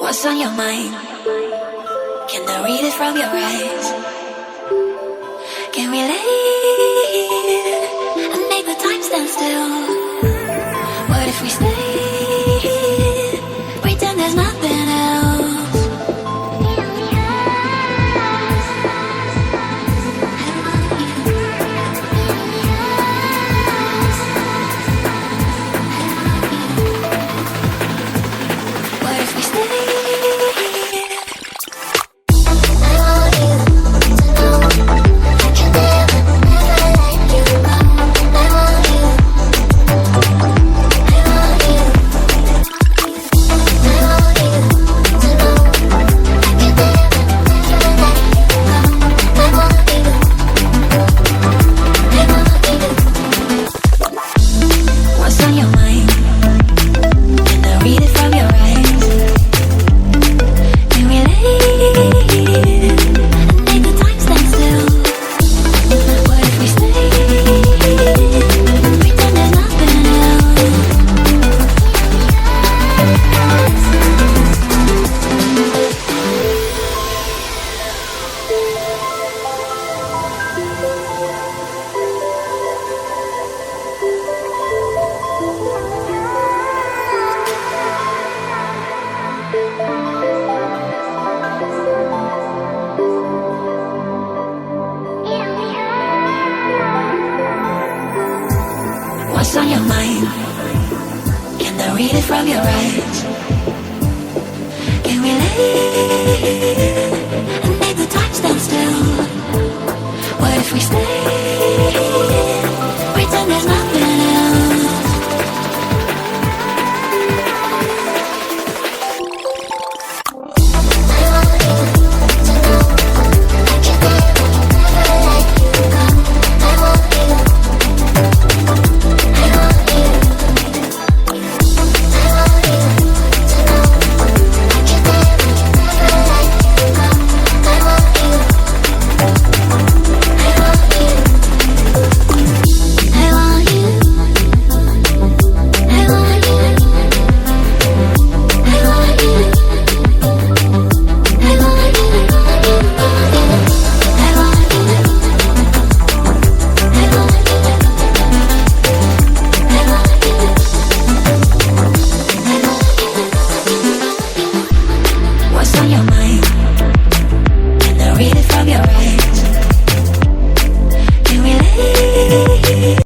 What's on your mind? Can I read it from your eyes? Can we leave and make the time stand still? What if we stay, pretend there's nothing else? What if we stay? What's on your mind? Can I read it from your eyes? Can we leave?